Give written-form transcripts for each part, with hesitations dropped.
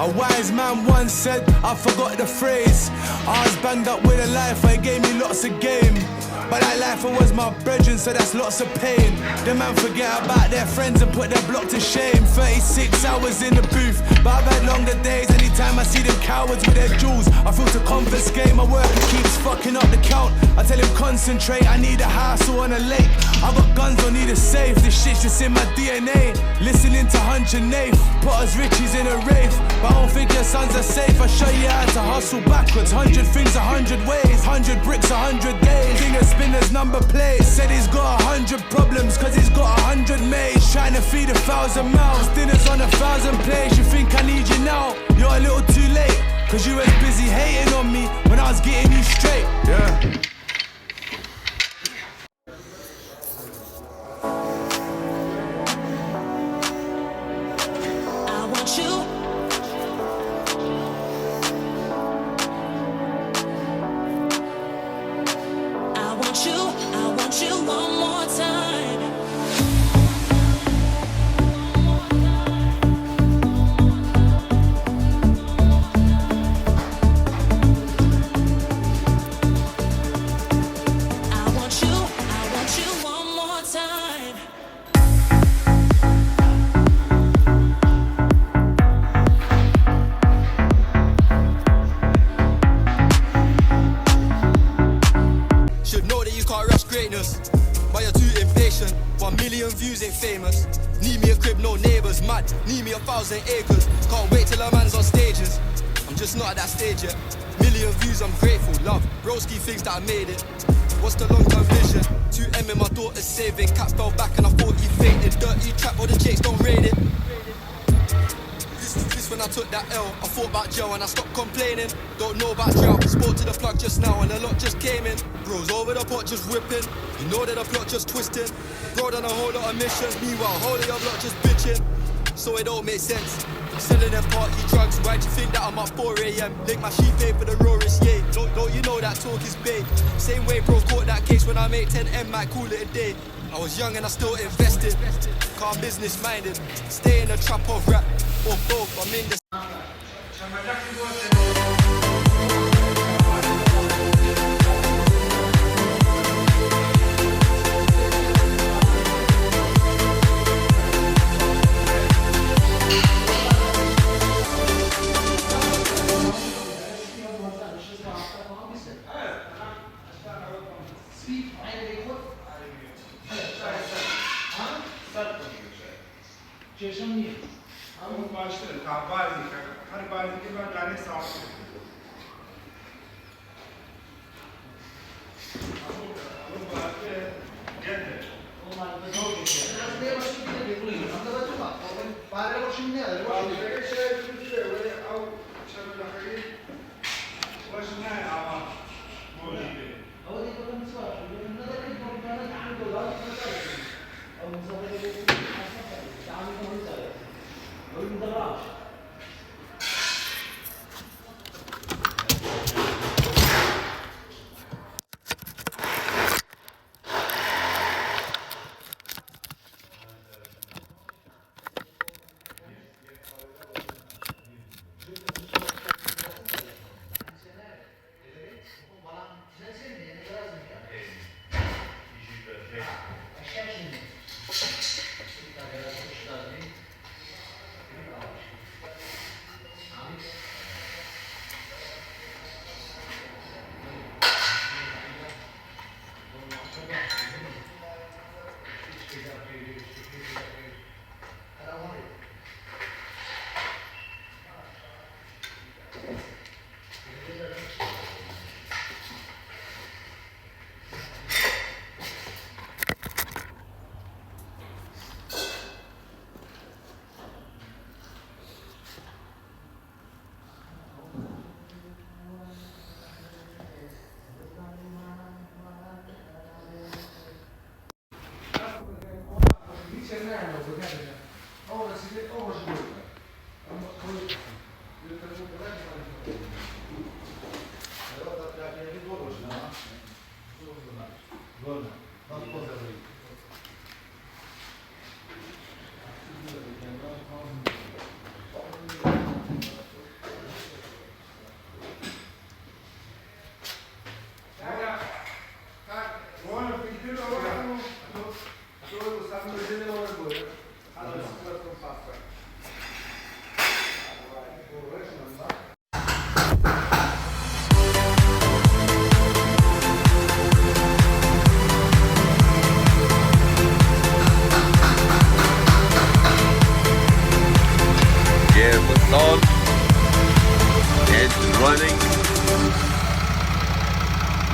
A wise man once said, I forgot the phrase. I was banged up with a life, it gave me lots of game. But that life was my brethren, so that's lots of pain. The man forget about their friends and put their block to shame. 36 hours in the booth, but I've had longer days. Anytime I see them cowards with their jewels, I feel to confiscate. My worker keeps fucking up the count. I tell him concentrate, I need a house or on a lake. I got guns, don't need a safe. This shit's just in my DNA. Listening to Hunch and Nath, put us richies in a rave. But I don't think your sons are safe. I show you how to hustle backwards. 100 things, 100 ways. 100 bricks, 100 days. Fingers spinners, number plates. Said he's got 100 problems, cause he's got 100 maids. Trying to feed 1,000 mouths. Dinner's on 1,000 plates. You think I need you now? You're a little too late. Cause you was busy hating on me when I was getting you straight. Yeah. But you're too impatient. 1 million views ain't famous. Need me a crib, no neighbours, mad. Need me 1,000 acres. Can't wait till a man's on stages. I'm just not at that stage yet. Million views, I'm grateful. Love, broski thinks that I made it. What's the long-term vision? 2M in my daughter's saving. Cat fell back and I thought he fainted. Dirty trap, all the jakes don't rate it. This when I took that L, I thought about jail and I stopped complaining. Don't know about drought, spoke to the plug just now and a lot just came in. Bros over the pot just whipping, you know that the plot just twisting. Bro done a whole lot of missions, meanwhile whole of your block just bitching. So it don't make sense, selling them party drugs. Why'd you think that I'm at 4 AM? Link my sheep pay for the rawest, yeah. Don't you know that talk is bait. Same way bro caught that case when I made 10M, might call it a day. I was young and I still invested, calm business minded. Stay in the trap of rap, or both, I'm in the...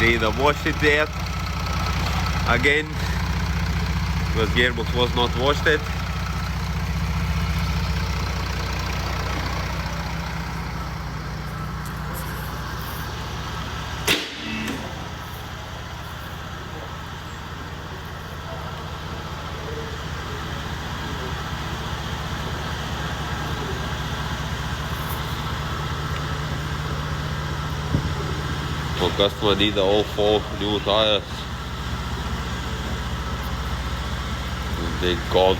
need to wash it yet again because gearbox was not washed it. For customer need all 4 new tires. They gone.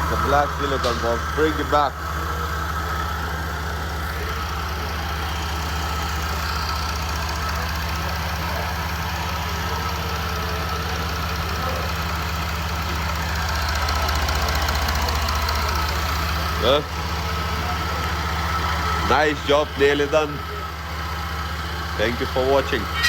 The black silicone box, bring it back. Huh? Nice job, nearly done. Thank you for watching.